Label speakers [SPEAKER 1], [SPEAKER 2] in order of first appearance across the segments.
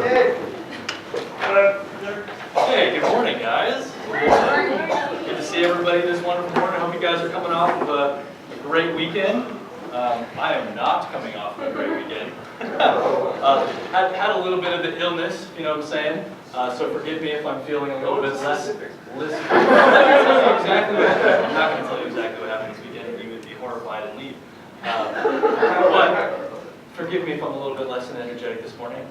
[SPEAKER 1] Hey, good morning, guys. Good to see everybody this wonderful morning. I hope you guys are coming off of a great weekend. I am not coming off of a great weekend. Had a little bit of the illness, you know what I'm saying? So forgive me if I'm feeling a little bit less. Exactly what happened. I'm not going to tell you exactly what happened this weekend. You would be horrified and leave. But forgive me if I'm a little bit less than energetic this morning.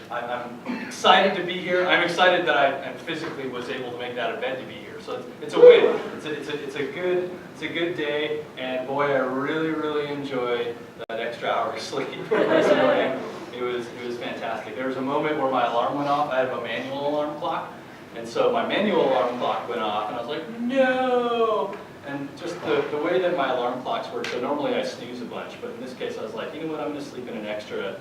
[SPEAKER 1] I'm excited to be here. I'm excited that I physically was able to make that out of bed to be here. So it's a win. It's a good day. And boy, I really enjoyed that extra hour of sleep this morning. It was fantastic. There was a moment where my alarm went off. I have a manual alarm clock, and so my manual alarm clock went off, and I was like, no. And just the way that my alarm clocks work, so normally I snooze a bunch, but in this case I was like, you know what, I'm going to sleep in an extra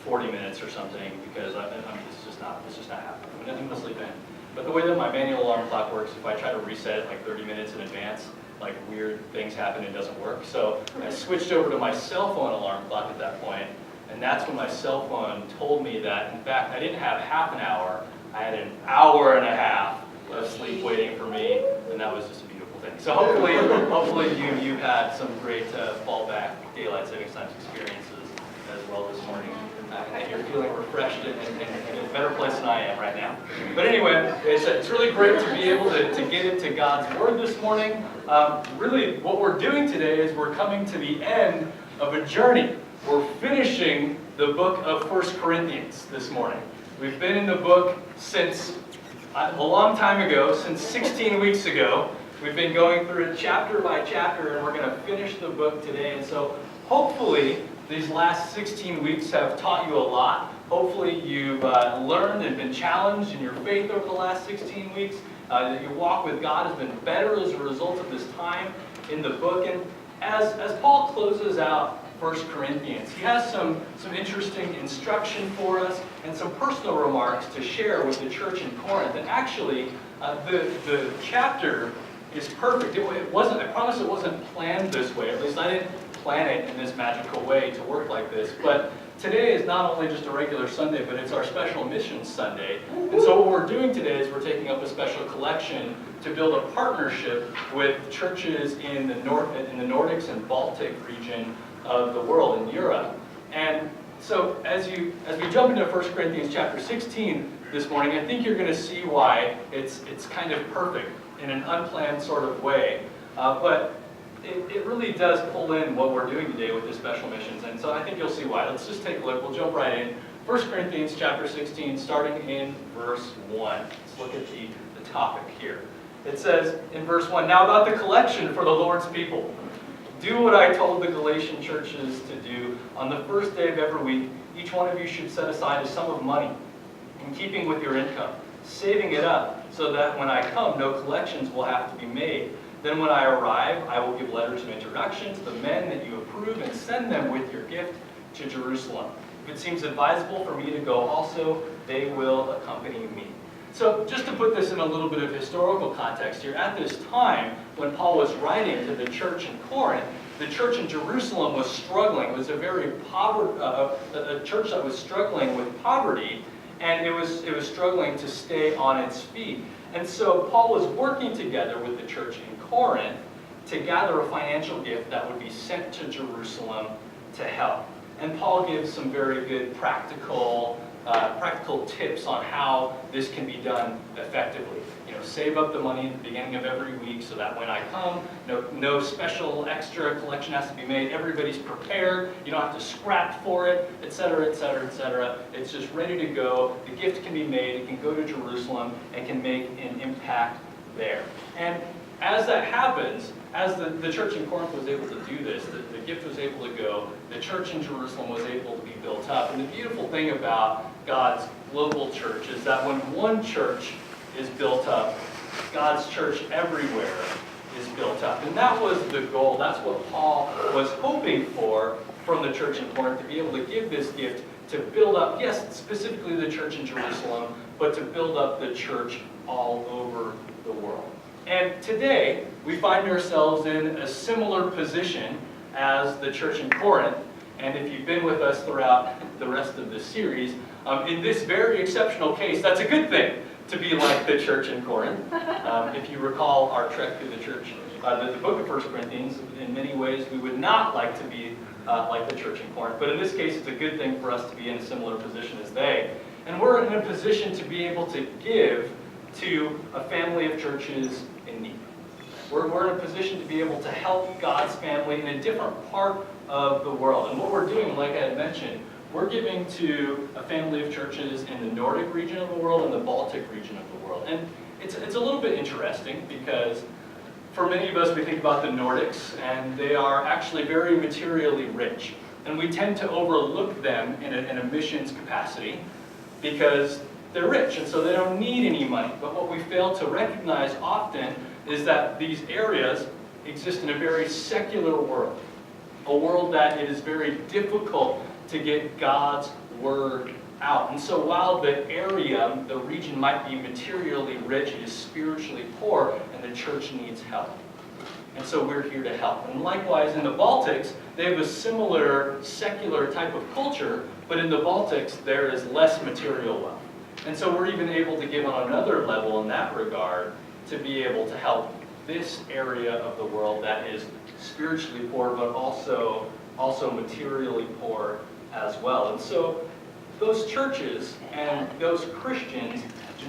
[SPEAKER 1] 40 minutes or something because it's just not happening. I'm going to sleep in. But the way that my manual alarm clock works, if I try to reset it like 30 minutes in advance, like weird things happen and it doesn't work. So I switched over to my cell phone alarm clock at that point, and that's when my cell phone told me that, in fact, I didn't have half an hour, I had an hour and a half of sleep waiting for me, and that was just a beautiful thing. So hopefully you've had some great fallback daylight savings times experiences as well this morning, and you're feeling refreshed and in a better place than I am right now. But anyway, it's really great to be able to get into God's Word this morning. Really, what we're doing today is we're coming to the end of a journey. We're finishing the book of 1 Corinthians this morning. We've been in the book since a long time ago, since 16 weeks ago. We've been going through it chapter by chapter, and we're going to finish the book today. And so hopefully these last 16 weeks have taught you a lot. Hopefully you've learned and been challenged in your faith over the last 16 weeks. That your walk with God has been better as a result of this time in the book. And as Paul closes out 1 Corinthians, he has some interesting instruction for us and some personal remarks to share with the church in Corinth. And actually, the chapter is perfect. It wasn't. I promise it wasn't planned this way. At least I didn't plan it in this magical way to work like this. But today is not only just a regular Sunday, but it's our special missions Sunday. And so what we're doing today is we're taking up a special collection to build a partnership with churches in the Nordics and Baltic region of the world, in Europe. And so as we jump into 1 Corinthians chapter 16 this morning, I think you're going to see why it's kind of perfect in an unplanned sort of way. But it really does pull in what we're doing today with the special missions. And so I think you'll see why. Let's just take a look. We'll jump right in. 1 Corinthians chapter 16, starting in verse 1. Let's look at the topic here. It says in verse 1, "Now about the collection for the Lord's people. Do what I told the Galatian churches to do. On the first day of every week, each one of you should set aside a sum of money in keeping with your income, saving it up so that when I come, no collections will have to be made. Then when I arrive, I will give letters of introduction to the men that you approve and send them with your gift to Jerusalem. If it seems advisable for me to go also, they will accompany me." So just to put this in a little bit of historical context here, at this time when Paul was writing to the church in Corinth, the church in Jerusalem was struggling. It was a very a church that was struggling with poverty, and it was struggling to stay on its feet. And so Paul was working together with the church in Corinth to gather a financial gift that would be sent to Jerusalem to help. And Paul gives some very good practical tips on how this can be done effectively. You know, save up the money at the beginning of every week so that when I come, no special extra collection has to be made. Everybody's prepared. You don't have to scrap for it, etc., etc., etc. It's just ready to go. The gift can be made. It can go to Jerusalem and can make an impact there. And as that happens, as the church in Corinth was able to do this, the gift was able to go, the church in Jerusalem was able to be built up. And the beautiful thing about God's global church is that when one church is built up, God's church everywhere is built up. And that was the goal. That's what Paul was hoping for from the church in Corinth, to be able to give this gift to build up, yes, specifically the church in Jerusalem, but to build up the church all over the world. And today, we find ourselves in a similar position as the church in Corinth. And if you've been with us throughout the rest of this series, In this very exceptional case, that's a good thing to be like the church in Corinth. If you recall our trek through the church, the book of 1 Corinthians, in many ways we would not like to be like the church in Corinth. But in this case, it's a good thing for us to be in a similar position as they. And we're in a position to be able to give to a family of churches in need. We're in a position to be able to help God's family in a different part of the world. And what we're doing, like I had mentioned, we're giving to a family of churches in the Nordic region of the world and the Baltic region of the world. And it's a little bit interesting because for many of us, we think about the Nordics, and they are actually very materially rich. And we tend to overlook them in a missions capacity because they're rich, and so they don't need any money. But what we fail to recognize often is that these areas exist in a very secular world, a world that it is very difficult to get God's word out. And so while the area, the region might be materially rich, it is spiritually poor, and the church needs help. And so we're here to help. And likewise in the Baltics, they have a similar secular type of culture, but in the Baltics there is less material wealth. And so we're even able to give on another level in that regard to be able to help this area of the world that is spiritually poor, but also materially poor as well. And so those churches and those Christians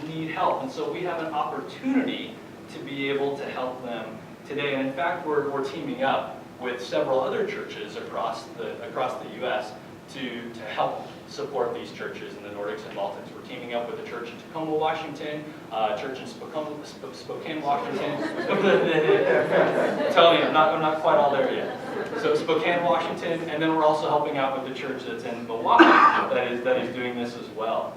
[SPEAKER 1] need help. And so we have an opportunity to be able to help them today. And in fact, we're teaming up with several other churches across the U.S. to help support these churches in the Nordics and Baltics. We're teaming up with a church in Tacoma, Washington, a church in Spokane, Washington. I'm telling you, I'm not quite all there yet. So Spokane, Washington, and then we're also helping out with the church that's in Milwaukee that is doing this as well.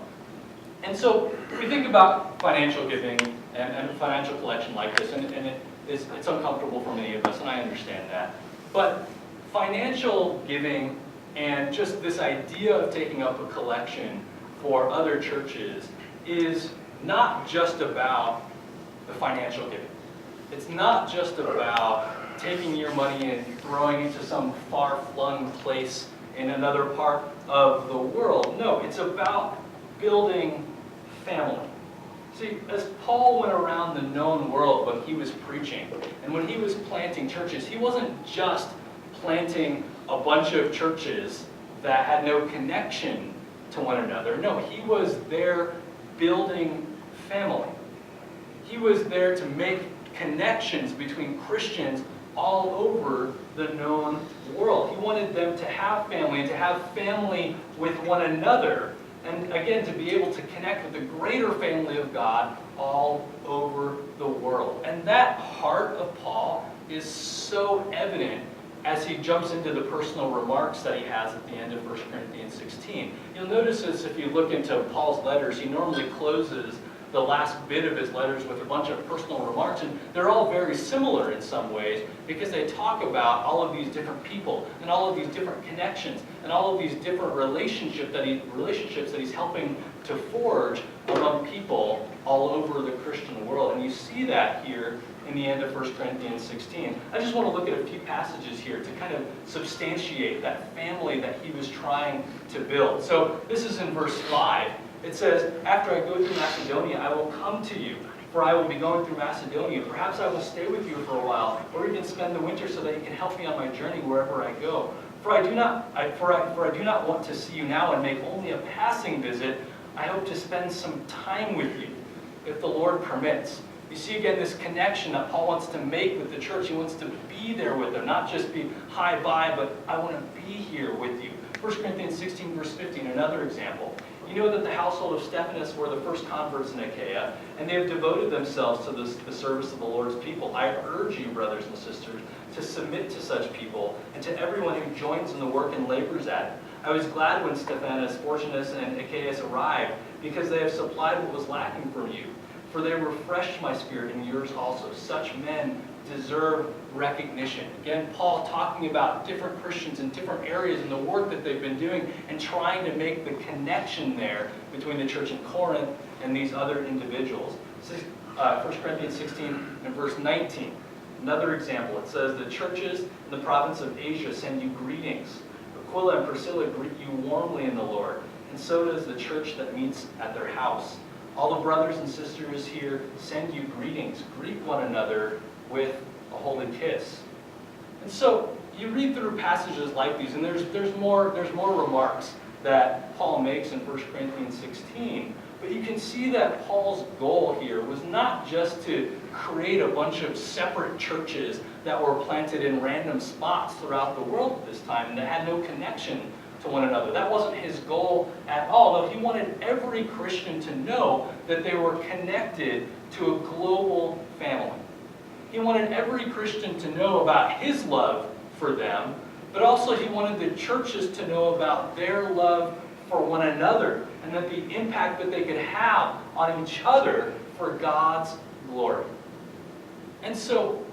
[SPEAKER 1] And so we think about financial giving and financial collection like this, and it's uncomfortable for many of us, and I understand that. But financial giving and just this idea of taking up a collection for other churches is not just about the financial giving. It's not just about taking your money and throwing it to some far-flung place in another part of the world. No, it's about building family. See, as Paul went around the known world when he was preaching, and when he was planting churches, he wasn't just planting a bunch of churches that had no connection to one another. No, he was there building family. He was there to make connections between Christians all over the known world. He wanted them to have family and to have family with one another. And again, to be able to connect with the greater family of God all over the world. And that heart of Paul is so evident as he jumps into the personal remarks that he has at the end of 1 Corinthians 16. You'll notice this if you look into Paul's letters. He normally closes the last bit of his letters with a bunch of personal remarks, and they're all very similar in some ways because they talk about all of these different people and all of these different connections and all of these different relationships that he's helping to forge among people all over the Christian world. And you see that here in the end of 1 Corinthians 16. I just want to look at a few passages here to kind of substantiate that family that he was trying to build. So this is in verse 5. It says, "After I go through Macedonia, I will come to you, for I will be going through Macedonia. Perhaps I will stay with you for a while, or even spend the winter so that you can help me on my journey wherever I go. For I do not want to see you now and make only a passing visit. I hope to spend some time with you, if the Lord permits." You see again this connection that Paul wants to make with the church. He wants to be there with them, not just be hi, bye, but I want to be here with you. 1 Corinthians 16, verse 15, another example. "You know that the household of Stephanas were the first converts in Achaia, and they have devoted themselves to the service of the Lord's people. I urge you, brothers and sisters, to submit to such people, and to everyone who joins in the work and labors at it. I was glad when Stephanas, Fortunus, and Achaeus arrived, because they have supplied what was lacking from you. For they refreshed my spirit and yours also. Such men deserve recognition." Again, Paul talking about different Christians in different areas in the work that they've been doing and trying to make the connection there between the church in Corinth and these other individuals. 1 Corinthians 16 and verse 19. Another example. It says, "The churches in the province of Asia send you greetings. Aquila and Priscilla greet you warmly in the Lord. and so does the church that meets at their house. All the brothers and sisters here send you greetings. Greet one another with a holy kiss. And so you read through passages like these, and there's more remarks that Paul makes in 1 Corinthians 16. But you can see that Paul's goal here was not just to create a bunch of separate churches that were planted in random spots throughout the world at this time and that had no connection to one another. That wasn't his goal at all. No, he wanted every Christian to know that they were connected to a global family. He wanted every Christian to know about his love for them, but also he wanted the churches to know about their love for one another and that the impact that they could have on each other for God's glory. And so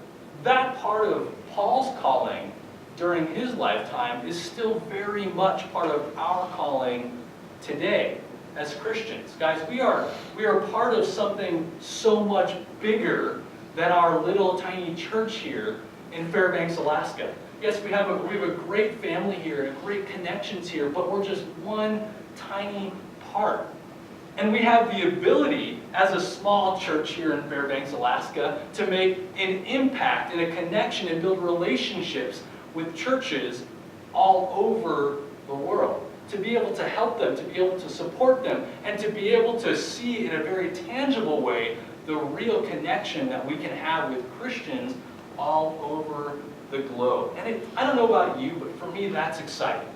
[SPEAKER 1] that part of Paul's calling during his lifetime is still very much part of our calling today as Christians. Guys, we are part of something so much bigger than our little tiny church here in Fairbanks, Alaska. Yes, we have a great family here and great connections here, but we're just one tiny part. And we have the ability, as a small church here in Fairbanks, Alaska, to make an impact and a connection and build relationships with churches all over the world. To be able to help them, to be able to support them, and to be able to see in a very tangible way the real connection that we can have with Christians all over the globe. And I don't know about you, but for me that's exciting.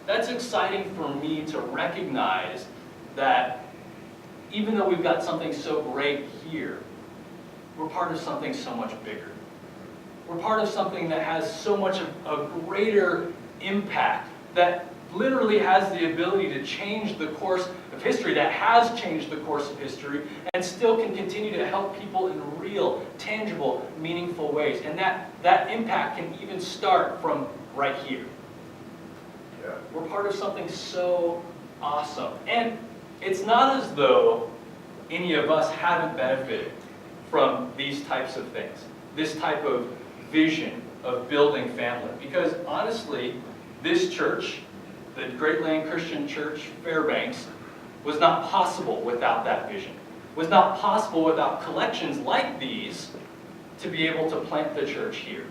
[SPEAKER 1] That's exciting for me to recognize that even though we've got something so great here, we're part of something so much bigger. We're part of something that has so much of a greater impact, that literally has the ability to change the course of history, that has changed the course of history, and still can continue to help people in real, tangible, meaningful ways. And that impact can even start from right here. Yeah. We're part of something so awesome. And it's not as though any of us haven't benefited from these types of things, this type of vision of building family. Because honestly, this church, the Great Land Christian Church, Fairbanks, was not possible without that vision. Was not possible without collections like these to be able to plant the church here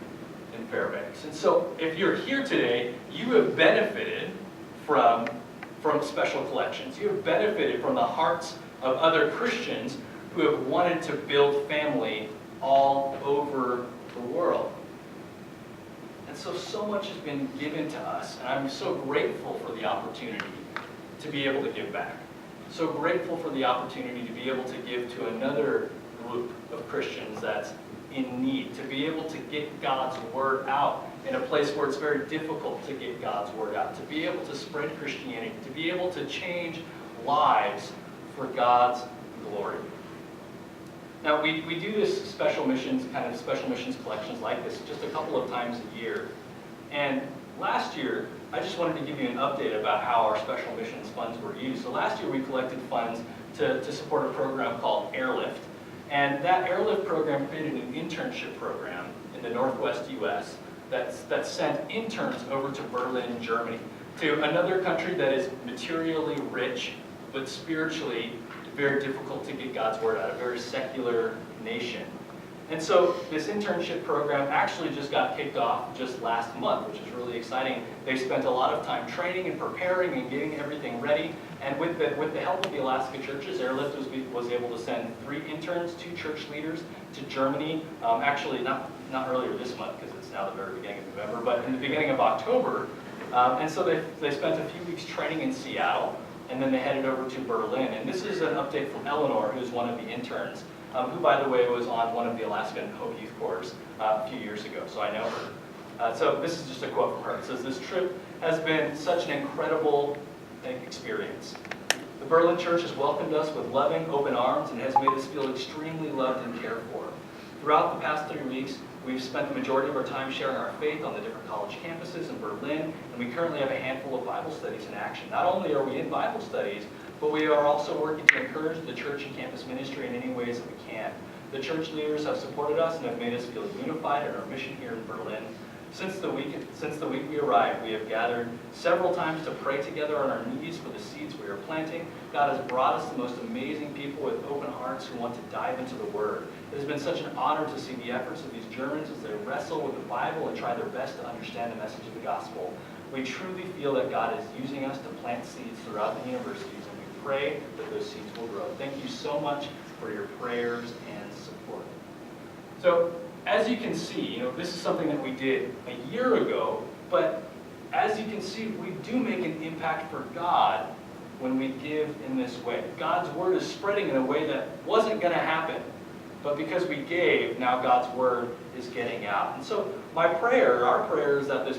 [SPEAKER 1] in Fairbanks. And so if you're here today, you have benefited from special collections. You have benefited from the hearts of other Christians who have wanted to build family all over the world. And so much has been given to us, and I'm so grateful for the opportunity to be able to give back. So grateful for the opportunity to be able to give to another group of Christians that's in need, to be able to get God's word out in a place where it's very difficult to get God's word out, to be able to spread Christianity, to be able to change lives for God's glory. Now, we do this special missions collections like this just a couple of times a year. And last year, I just wanted to give you an update about how our special missions funds were used. So last year we collected funds to support a program called Airlift. And that Airlift program created an internship program in the Northwest U.S. that sent interns over to Berlin, Germany, to another country that is materially rich, but spiritually very difficult to get God's word out, a very secular nation. And so this internship program actually just got kicked off just last month, which is really exciting. They spent a lot of time training and preparing and getting everything ready. And with the help of the Alaska churches, Airlift was able to send 3 interns, 2 church leaders to Germany. Actually, not earlier this month, because it's now the very beginning of November, but in the beginning of October. And so they spent a few weeks training in Seattle, and then they headed over to Berlin. And this is an update from Eleanor, who's one of the interns, who, by the way, was on one of the Alaskan Hope Youth Corps a few years ago, so I know her. So this is just a quote from her. It says, "This trip has been such an incredible experience. The Berlin Church has welcomed us with loving, open arms and has made us feel extremely loved and cared for. Throughout the past 3 weeks, we've spent the majority of our time sharing our faith on the different college campuses in Berlin, and we currently have a handful of Bible studies in action. Not only are we in Bible studies, but we are also working to encourage the church and campus ministry in any ways that we can. The church leaders have supported us and have made us feel unified in our mission here in Berlin. Since the week we arrived, we have gathered several times to pray together on our knees for the seeds we are planting. God has brought us the most amazing people with open hearts who want to dive into the Word. It has been such an honor to see the efforts of these Germans as they wrestle with the Bible and try their best to understand the message of the gospel. We truly feel that God is using us to plant seeds throughout the universities, and we pray that those seeds will grow. Thank you so much for your prayers and support. So, as you can see, this is something that we did a year ago, but as you can see, we do make an impact for God when we give in this way. God's Word is spreading in a way that wasn't going to happen, but because we gave, now God's Word is getting out. And so our prayer is that this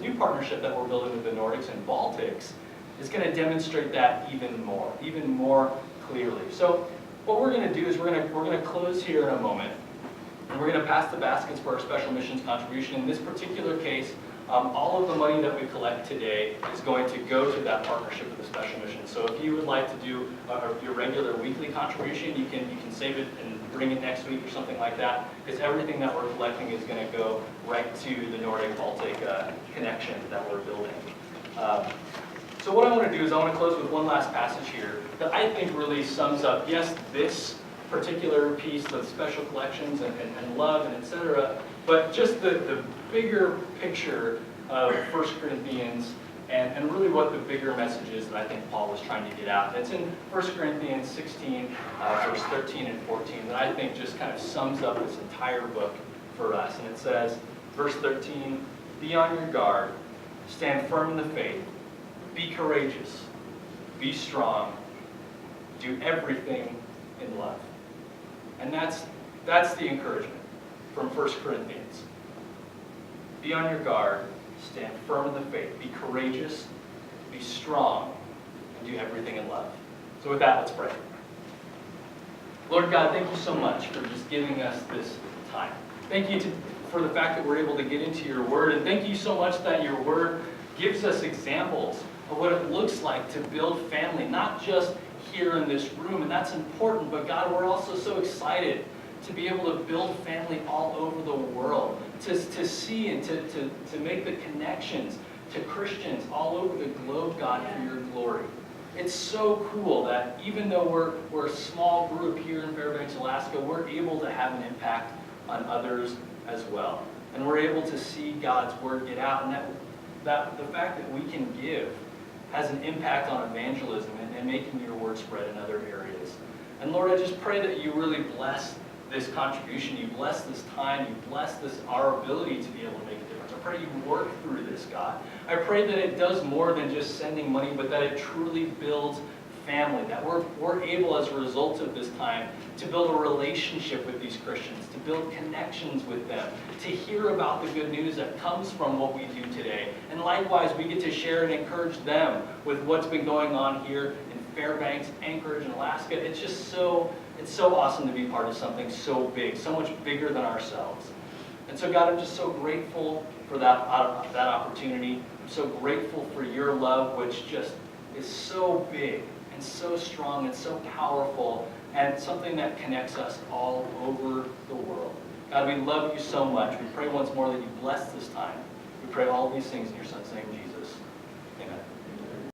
[SPEAKER 1] new partnership that we're building with the Nordics and Baltics is going to demonstrate that even more clearly. So what we're going to do is we're going to close here in a moment. And we're going to pass the baskets for our special missions contribution. In this particular case, all of the money that we collect today is going to go to that partnership with the special mission. So if you would like to do your regular weekly contribution, you can save it and bring it next week or something like that, because everything that we're collecting is going to go right to the Nordic-Baltic connection that we're building. So what I want to do is I want to close with one last passage here that I think really sums up, yes, this particular piece of special collections and love and etc., but just the bigger picture of 1 Corinthians and really what the bigger message is that I think Paul was trying to get out. It's in 1 Corinthians 16, verse 13 and 14, that I think just kind of sums up this entire book for us. And it says, verse 13, "Be on your guard, stand firm in the faith, be courageous, be strong, do everything in love." And that's the encouragement from 1 Corinthians. Be on your guard, stand firm in the faith, be courageous, be strong, and do everything in love. So with that, let's pray. Lord God, thank you so much for just giving us this time. Thank you for the fact that we're able to get into your Word, and thank you so much that your Word gives us examples of what it looks like to build family, not just here in this room, and that's important, but God, we're also so excited to be able to build family all over the world, to see and to make the connections to Christians all over the globe, God, for your glory. It's so cool that even though we're a small group here in Fairbanks, Alaska, we're able to have an impact on others as well. And we're able to see God's Word get out, and that the fact that we can give has an impact on evangelism and making your Word spread in other areas. And Lord, I just pray that you really bless this contribution, you bless this time, you bless our ability to be able to make a difference. I pray you work through this, God. I pray that it does more than just sending money, but that it truly builds family, that we're able as a result of this time to build a relationship with these Christians, to build connections with them, to hear about the good news that comes from what we do today. And likewise, we get to share and encourage them with what's been going on here in Fairbanks, Anchorage, and Alaska. It's so awesome to be part of something so big, so much bigger than ourselves. And so God, I'm just so grateful for that opportunity. I'm so grateful for your love, which just is so big and so strong and so powerful, and something that connects us all over the world. God, we love you so much. We pray once more that you bless this time. We pray all these things in your Son's name, Jesus.